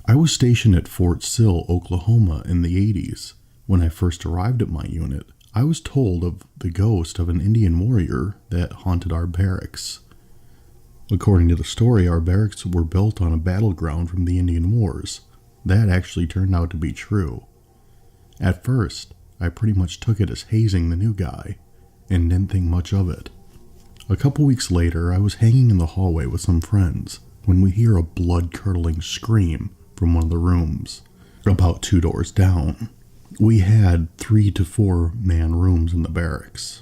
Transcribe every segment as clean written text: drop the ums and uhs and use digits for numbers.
I was stationed at Fort Sill, Oklahoma in the 80s. When I first arrived at my unit, I was told of the ghost of an Indian warrior that haunted our barracks. According to the story, our barracks were built on a battleground from the Indian Wars. That actually turned out to be true. At first, I pretty much took it as hazing the new guy, and didn't think much of it. A couple weeks later, I was hanging in the hallway with some friends when we hear a blood-curdling scream from one of the rooms, about 2 doors down. We had 3 to 4 man rooms in the barracks.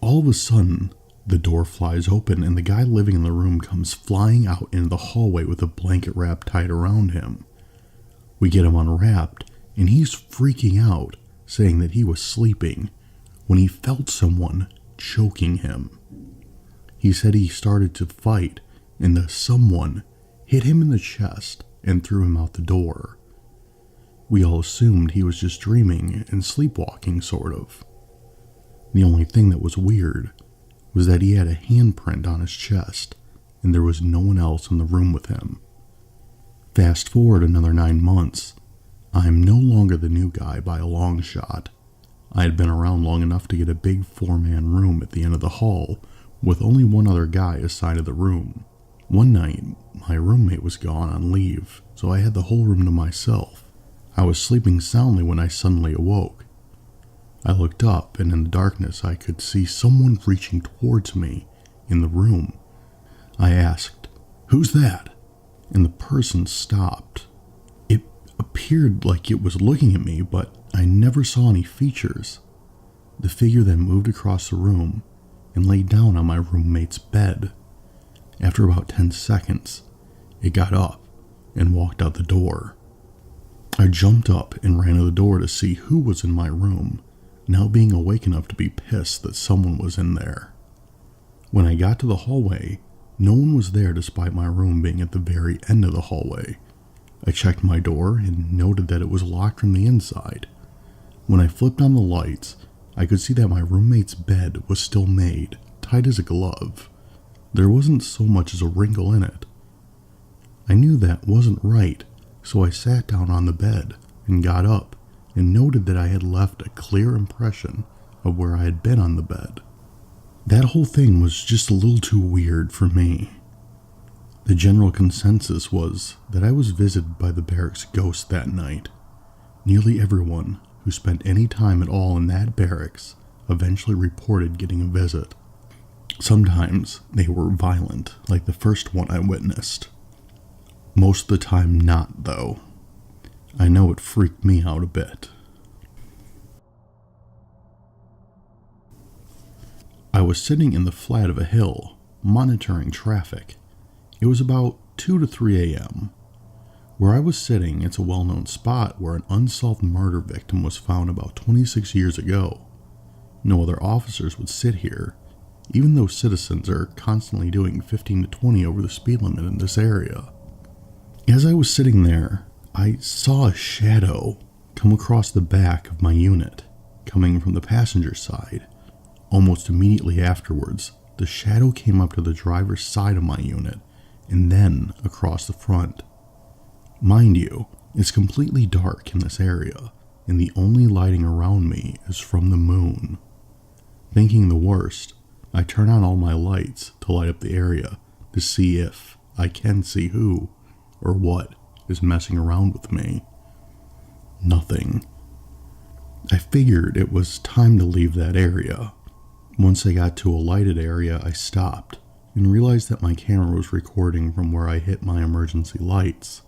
All of a sudden, the door flies open and the guy living in the room comes flying out into the hallway with a blanket wrap tied around him. We get him unwrapped, and he's freaking out, saying that he was sleeping when he felt someone choking him. He said he started to fight, and the someone hit him in the chest and threw him out the door. We all assumed he was just dreaming and sleepwalking, sort of. The only thing that was weird was that he had a handprint on his chest, and there was no one else in the room with him. Fast forward another 9 months. I'm no longer the new guy by a long shot. I had been around long enough to get a big 4-man room at the end of the hall, with only one other guy assigned to the room. One night, my roommate was gone on leave, so I had the whole room to myself. I was sleeping soundly when I suddenly awoke. I looked up, and in the darkness I could see someone reaching towards me in the room. I asked, "Who's that?" And the person stopped. It appeared like it was looking at me, but I never saw any features. The figure then moved across the room and laid down on my roommate's bed. After about 10 seconds, it got up and walked out the door. I jumped up and ran to the door to see who was in my room, now being awake enough to be pissed that someone was in there. When I got to the hallway, no one was there despite my room being at the very end of the hallway. I checked my door and noted that it was locked from the inside. When I flipped on the lights, I could see that my roommate's bed was still made, tight as a glove. There wasn't so much as a wrinkle in it. I knew that wasn't right, so I sat down on the bed and got up and noted that I had left a clear impression of where I had been on the bed. That whole thing was just a little too weird for me. The general consensus was that I was visited by the barracks ghost that night. Nearly everyone who spent any time at all in that barracks eventually reported getting a visit. Sometimes they were violent, like the first one I witnessed. Most of the time not, though. I know it freaked me out a bit. I was sitting in the flat of a hill, monitoring traffic. It was about 2 to 3 a.m. Where I was sitting, it's a well-known spot where an unsolved murder victim was found about 26 years ago. No other officers would sit here, even though citizens are constantly doing 15 to 20 over the speed limit in this area. As I was sitting there, I saw a shadow come across the back of my unit, coming from the passenger side. Almost immediately afterwards, the shadow came up to the driver's side of my unit, and then across the front. Mind you, it's completely dark in this area, and the only lighting around me is from the moon. Thinking the worst, I turn on all my lights to light up the area to see if I can see who or what is messing around with me. Nothing. I figured it was time to leave that area. Once I got to a lighted area, I stopped and realized that my camera was recording from where I hit my emergency lights.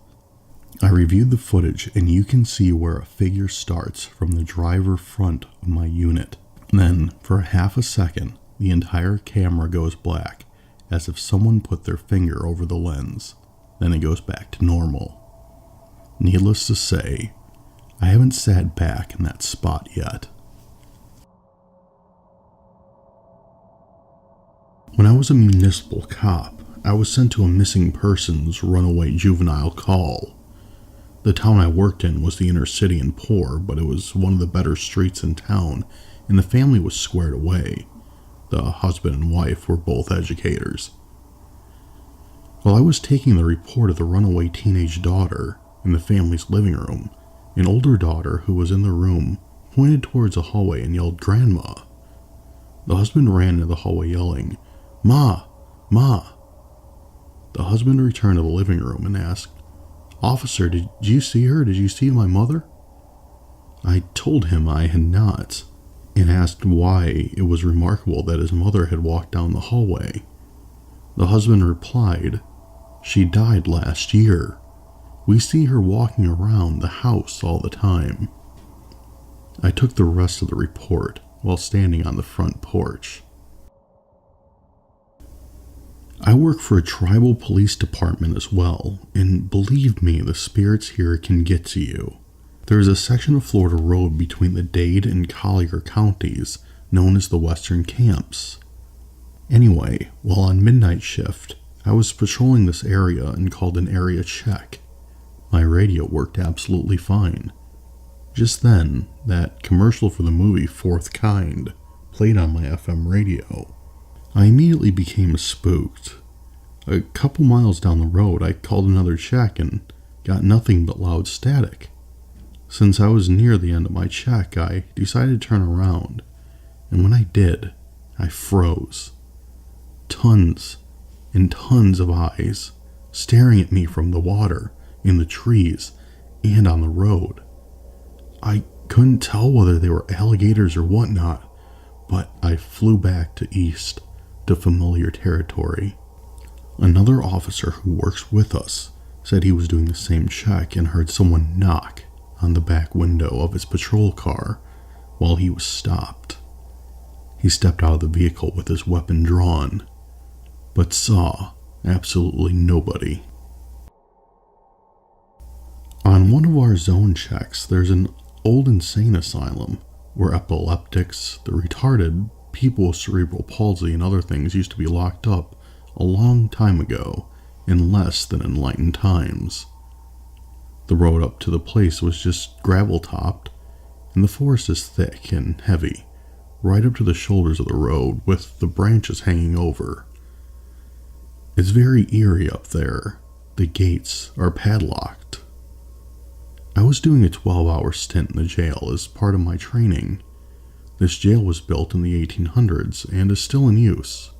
I reviewed the footage, and you can see where a figure starts from the driver front of my unit. Then, for half a second, the entire camera goes black, as if someone put their finger over the lens. Then it goes back to normal. Needless to say, I haven't sat back in that spot yet. When I was a municipal cop, I was sent to a missing persons runaway juvenile call. The town I worked in was the inner city and poor, but it was one of the better streets in town, and the family was squared away. The husband and wife were both educators. While I was taking the report of the runaway teenage daughter, in the family's living room, an older daughter who was in the room pointed towards a hallway and yelled, "Grandma." The husband ran into the hallway yelling, "Ma! Ma!" The husband returned to the living room and asked, "Officer, did you see her? Did you see my mother?" I told him I had not, and asked why it was remarkable that his mother had walked down the hallway. The husband replied, "She died last year. We see her walking around the house all the time." I took the rest of the report while standing on the front porch. I work for a tribal police department as well, and believe me, the spirits here can get to you. There is a section of Florida road between the Dade and Collier counties known as the Western Camps. Anyway, while on midnight shift, I was patrolling this area and called an area check. My radio worked absolutely fine. Just then, that commercial for the movie Fourth Kind played on my FM radio. I immediately became spooked. A couple miles down the road, I called another check and got nothing but loud static. Since I was near the end of my check, I decided to turn around, and when I did, I froze. Tons and tons of eyes staring at me from the water, in the trees, and on the road. I couldn't tell whether they were alligators or whatnot, but I flew back to east, to familiar territory. Another officer who works with us said he was doing the same check and heard someone knock on the back window of his patrol car while he was stopped. He stepped out of the vehicle with his weapon drawn, but saw absolutely nobody. On one of our zone checks, there's an old insane asylum where epileptics, the retarded, people with cerebral palsy, and other things used to be locked up a long time ago in less than enlightened times. The road up to the place was just gravel-topped, and the forest is thick and heavy, right up to the shoulders of the road with the branches hanging over. It's very eerie up there. The gates are padlocked. I was doing a 12-hour stint in the jail as part of my training. This jail was built in the 1800s and is still in use.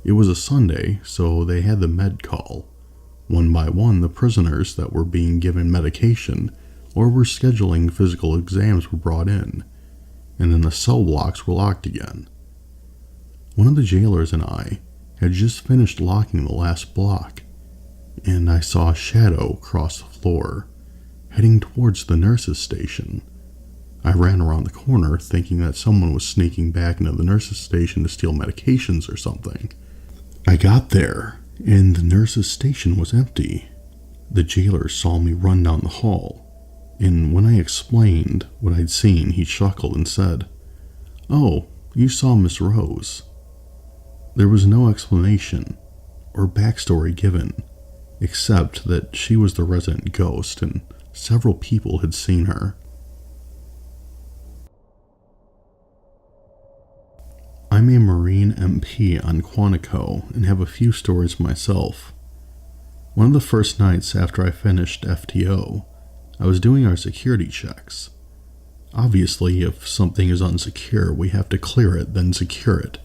It was a Sunday, so they had the med call. One by one, the prisoners that were being given medication or were scheduling physical exams were brought in, and then the cell blocks were locked again. One of the jailers and I had just finished locking the last block, and I saw a shadow cross the floor, heading towards the nurse's station. I ran around the corner thinking that someone was sneaking back into the nurse's station to steal medications or something. I got there, and the nurse's station was empty. The jailer saw me run down the hall, and when I explained what I'd seen, he chuckled and said, "Oh, you saw Miss Rose." There was no explanation or backstory given, except that she was the resident ghost and several people had seen her. I'm a Marine MP on Quantico and have a few stories myself. One of the first nights after I finished FTO, I was doing our security checks. Obviously, if something is unsecure, we have to clear it, then secure it.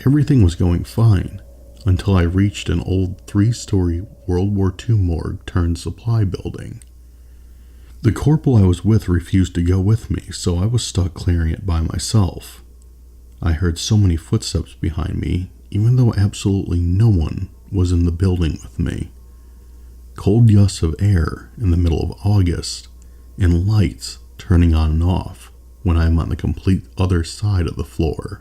Everything was going fine until I reached an old 3-story World War II morgue turned supply building. The corporal I was with refused to go with me, so I was stuck clearing it by myself. I heard so many footsteps behind me, even though absolutely no one was in the building with me. Cold gusts of air in the middle of August, and lights turning on and off when I'm on the complete other side of the floor.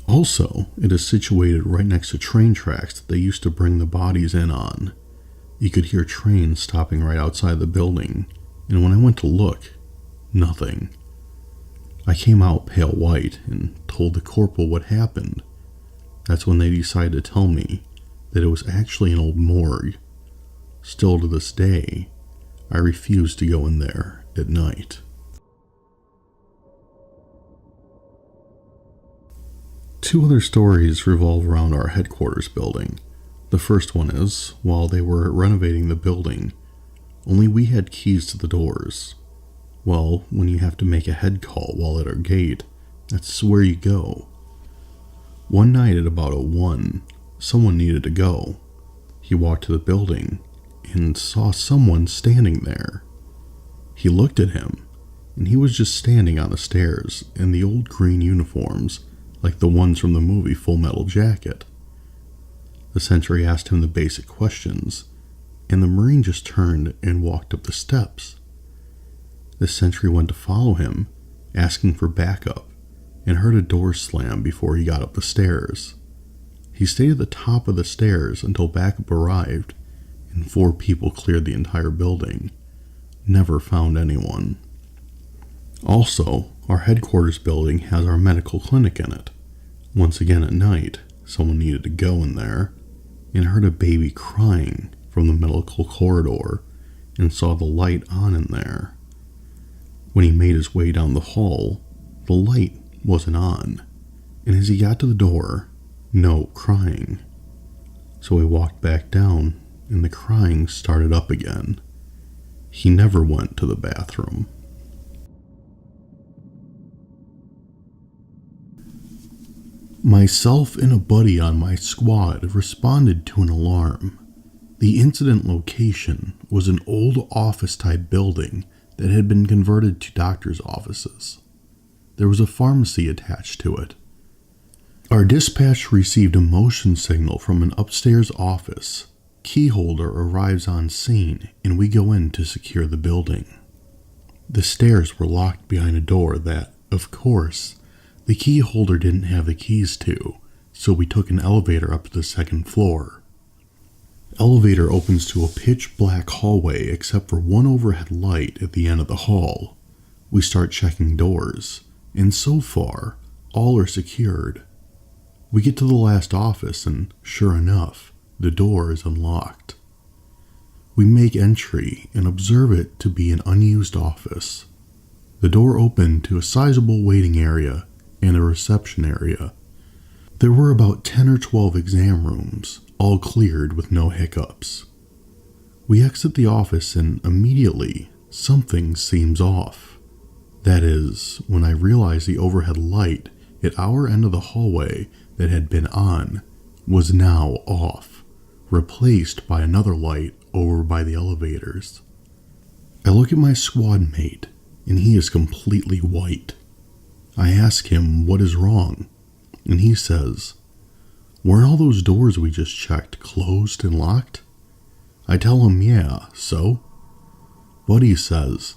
Also, it is situated right next to train tracks that they used to bring the bodies in on. You could hear trains stopping right outside the building, and when I went to look, nothing. I came out pale white and told the corporal what happened. That's when they decided to tell me that it was actually an old morgue. Still to this day, I refuse to go in there at night. Two other stories revolve around our headquarters building. The first one is, while they were renovating the building, only we had keys to the doors. Well, when you have to make a head call while at our gate, that's where you go. One night at about 1, someone needed to go. He walked to the building and saw someone standing there. He looked at him, and he was just standing on the stairs in the old green uniforms, like the ones from the movie Full Metal Jacket. The sentry asked him the basic questions, and the Marine just turned and walked up the steps. The sentry went to follow him, asking for backup, and heard a door slam before he got up the stairs. He stayed at the top of the stairs until backup arrived, and 4 people cleared the entire building. Never found anyone. Also, our headquarters building has our medical clinic in it. Once again at night, someone needed to go in there, and heard a baby crying from the medical corridor, and saw the light on in there. When he made his way down the hall, the light wasn't on, and as he got to the door, no crying. So he walked back down, and the crying started up again. He never went to the bathroom. Myself and a buddy on my squad responded to an alarm. The incident location was an old office-type building that had been converted to doctor's offices. There was a pharmacy attached to it. Our dispatch received a motion signal from an upstairs office. Keyholder arrives on scene, and we go in to secure the building. The stairs were locked behind a door that, of course, the keyholder didn't have the keys to, so we took an elevator up to the 2nd floor. Elevator opens to a pitch black hallway except for one overhead light at the end of the hall. We start checking doors, and so far, all are secured. We get to the last office, and sure enough, the door is unlocked. We make entry and observe it to be an unused office. The door opened to a sizable waiting area and a reception area. There were about 10 or 12 exam rooms, all cleared with no hiccups. We exit the office and immediately something seems off. That is, when I realize the overhead light at our end of the hallway that had been on was now off, replaced by another light over by the elevators. I look at my squad mate, and he is completely white. I ask him what is wrong, and he says, "Weren't all those doors we just checked closed and locked?" I tell him, "Yeah, so?" Buddy says,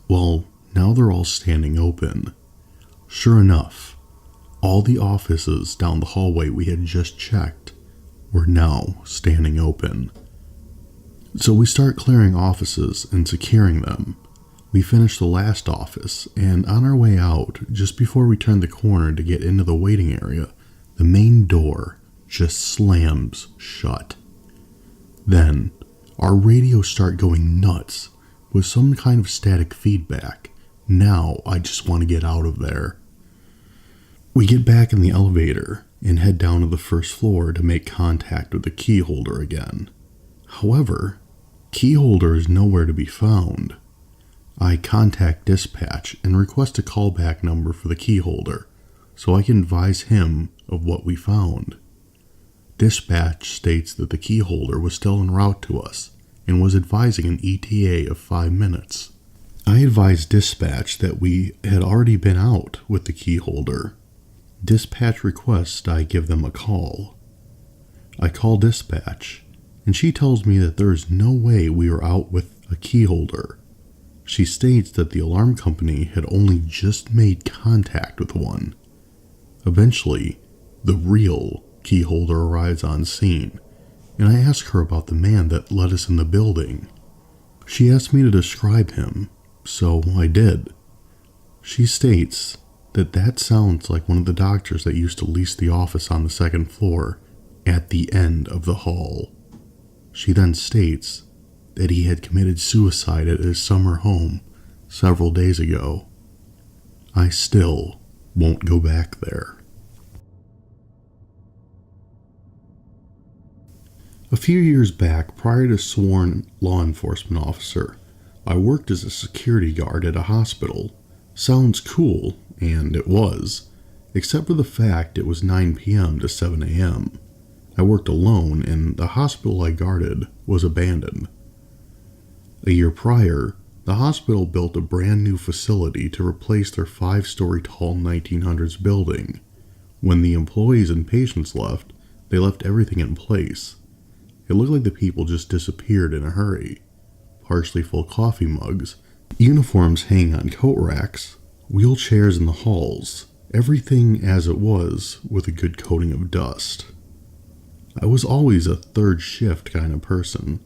"Well, now they're all standing open." Sure enough, all the offices down the hallway we had just checked were now standing open. So we start clearing offices and securing them. We finish the last office, and on our way out, just before we turn the corner to get into the waiting area, the main door just slams shut. Then, our radios start going nuts with some kind of static feedback. Now I just want to get out of there. We get back in the elevator and head down to the 1st floor to make contact with the keyholder again. However, keyholder is nowhere to be found. I contact dispatch and request a callback number for the keyholder so I can advise him of what we found. Dispatch states that the keyholder was still en route to us and was advising an ETA of 5 minutes. I advised dispatch that we had already been out with the keyholder. Dispatch requests I give them a call. I call dispatch, and she tells me that there is no way we are out with a keyholder. She states that the alarm company had only just made contact with one. Eventually, the real keyholder arrives on scene, and I ask her about the man that let us in the building. She asked me to describe him, so I did. She states that sounds like one of the doctors that used to lease the office on the 2nd floor at the end of the hall. She then states that he had committed suicide at his summer home several days ago. I still won't go back there. A few years back, prior to sworn law enforcement officer, I worked as a security guard at a hospital. Sounds cool, and it was, except for the fact it was 9 p.m. to 7 a.m. I worked alone, and the hospital I guarded was abandoned. A year prior, the hospital built a brand new facility to replace their 5-story tall 1900s building. When the employees and patients left, they left everything in place. It looked like the people just disappeared in a hurry. Partially full coffee mugs, uniforms hanging on coat racks, wheelchairs in the halls, everything as it was with a good coating of dust. I was always a third shift kind of person.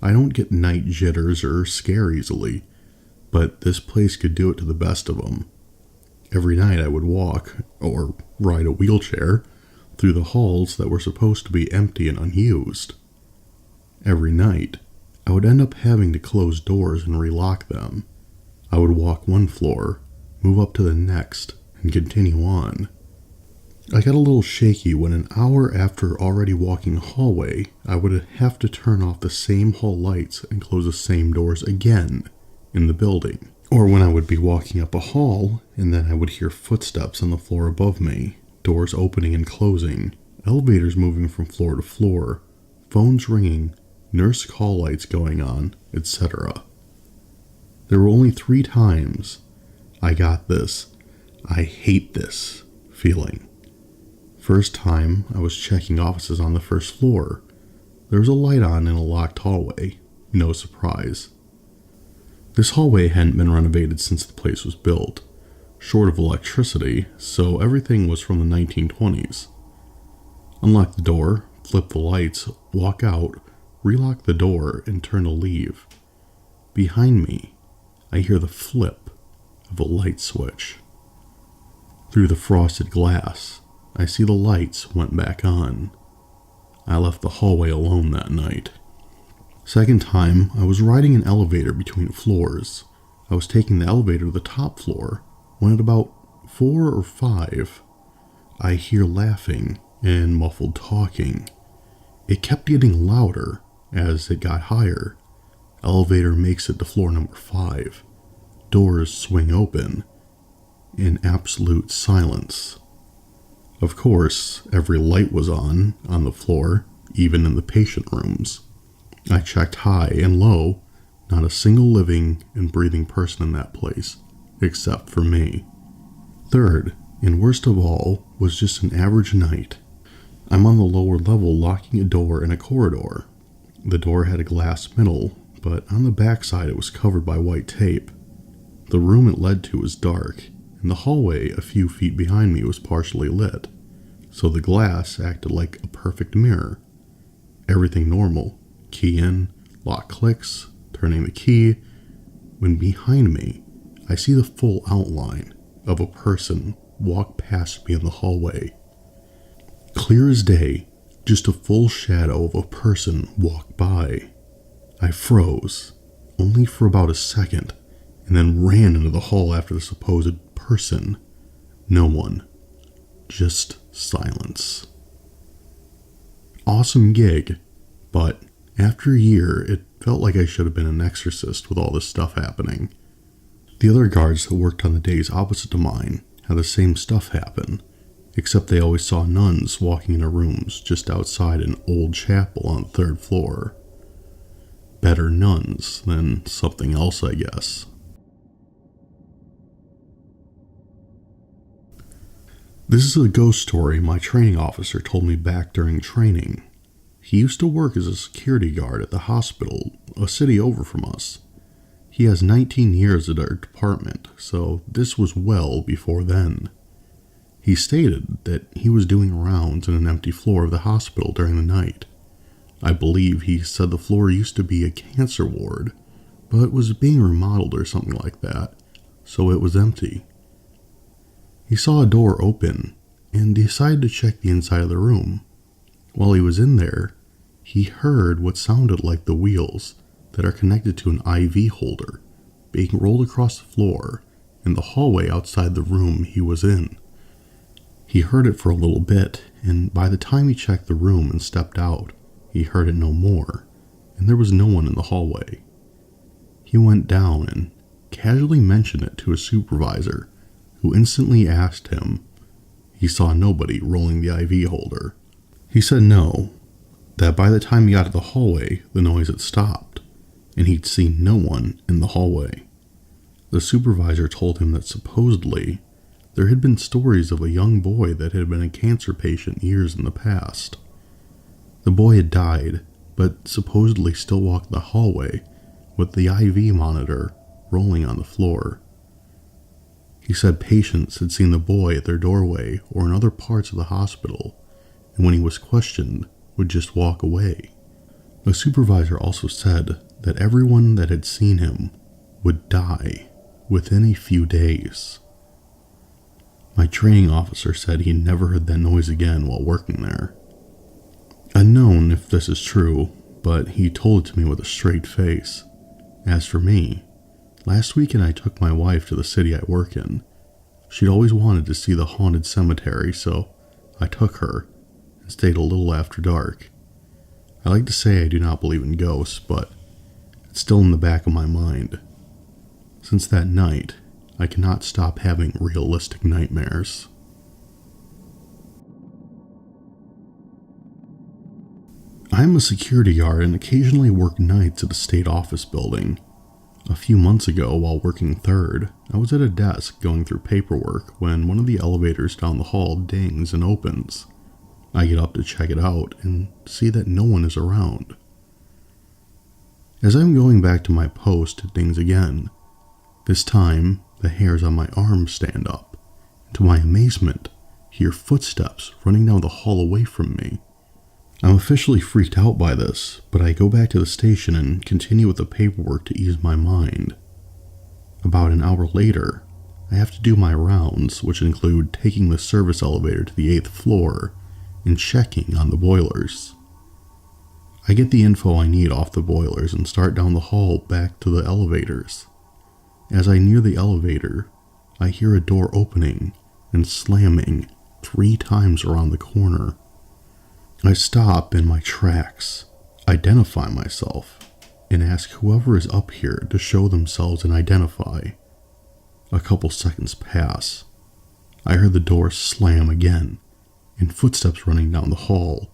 I don't get night jitters or scare easily, but this place could do it to the best of them. Every night I would walk, or ride a wheelchair, through the halls that were supposed to be empty and unused. Every night, I would end up having to close doors and relock them. I would walk one floor, move up to the next, and continue on. I got a little shaky when an hour after already walking a hallway, I would have to turn off the same hall lights and close the same doors again in the building. Or when I would be walking up a hall, and then I would hear footsteps on the floor above me, doors opening and closing, elevators moving from floor to floor, phones ringing, nurse call lights going on, etc. There were only 3 times I got this "I hate this" feeling. First time, I was checking offices on the first floor. There was a light on in a locked hallway. No surprise. This hallway hadn't been renovated since the place was built, short of electricity, so everything was from the 1920s. Unlock the door, flip the lights, walk out, relock the door, and turn to leave. Behind me, I hear the flip of a light switch. Through the frosted glass, I see the lights went back on. I left the hallway alone that night. Second time, I was riding an elevator between floors. I was taking the elevator to the top floor, when at about 4 or 5, I hear laughing and muffled talking. It kept getting louder as it got higher. Elevator makes it to floor number 5. Doors swing open. In absolute silence. Of course, every light was on the floor, even in the patient rooms. I checked high and low, not a single living and breathing person in that place, except for me. Third, and worst of all, was just an average night. I'm on the lower level locking a door in a corridor. The door had a glass middle, but on the backside it was covered by white tape. The room it led to was dark, and the hallway a few feet behind me was partially lit, so the glass acted like a perfect mirror. Everything normal. Key in, lock clicks, turning the key, when behind me, I see the full outline of a person walk past me in the hallway. Clear as day, just a full shadow of a person walked by. I froze, only for about a second, and then ran into the hall after the supposed person. No one. Just silence. Awesome gig, but after a year, it felt like I should have been an exorcist with all this stuff happening. The other guards that worked on the days opposite to mine had the same stuff happen, except they always saw nuns walking into rooms just outside an old chapel on the 3rd floor. Better nuns than something else, I guess. This is a ghost story my training officer told me back during training. He used to work as a security guard at the hospital, a city over from us. He has 19 years at our department, so this was well before then. He stated that he was doing rounds in an empty floor of the hospital during the night. I believe he said the floor used to be a cancer ward, but was being remodeled or something like that, so it was empty. He saw a door open and decided to check the inside of the room. While he was in there, he heard what sounded like the wheels that are connected to an IV holder being rolled across the floor in the hallway outside the room he was in. He heard it for a little bit, and by the time he checked the room and stepped out, he heard it no more, and there was no one in the hallway. He went down and casually mentioned it to his supervisor, who instantly asked him. He saw nobody rolling the IV holder. He said no, that by the time he got to the hallway, the noise had stopped, and he'd seen no one in the hallway. The supervisor told him that supposedly there had been stories of a young boy that had been a cancer patient years in the past. The boy had died, but supposedly still walked the hallway with the IV monitor rolling on the floor. He said patients had seen the boy at their doorway or in other parts of the hospital, and when he was questioned, would just walk away. The supervisor also said that everyone that had seen him would die within a few days. My training officer said he never heard that noise again while working there. Unknown if this is true, but he told it to me with a straight face. As for me, last weekend I took my wife to the city I work in. She'd always wanted to see the haunted cemetery, so I took her and stayed a little after dark. I like to say I do not believe in ghosts, but it's still in the back of my mind. Since that night, I cannot stop having realistic nightmares. I am a security guard and occasionally work nights at a state office building. A few months ago, while working third, I was at a desk going through paperwork when one of the elevators down the hall dings and opens. I get up to check it out and see that no one is around. As I'm going back to my post, it dings again. This time, the hairs on my arms stand up. To my amazement, hear footsteps running down the hall away from me. I'm officially freaked out by this, but I go back to the station and continue with the paperwork to ease my mind. About an hour later, I have to do my rounds, which include taking the service elevator to the 8th floor and checking on the boilers. I get the info I need off the boilers and start down the hall back to the elevators. As I near the elevator, I hear a door opening and slamming 3 times around the corner. I stop in my tracks, identify myself, and ask whoever is up here to show themselves and identify. A couple seconds pass. I hear the door slam again, and footsteps running down the hall.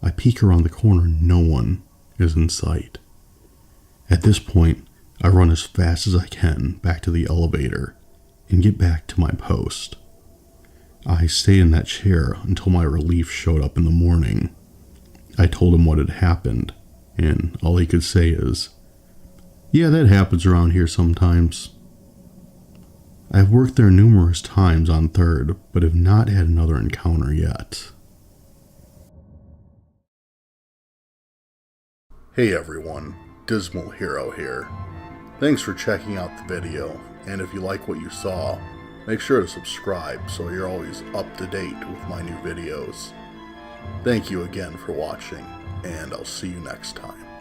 I peek around the corner and no one is in sight. At this point, I run as fast as I can back to the elevator and get back to my post. I stayed in that chair until my relief showed up in the morning. I told him what had happened, and all he could say is, "Yeah, that happens around here sometimes." I've worked there numerous times on third, but have not had another encounter yet. Hey everyone, Dismal Hero here. Thanks for checking out the video, and if you like what you saw, make sure to subscribe so you're always up to date with my new videos. Thank you again for watching, and I'll see you next time.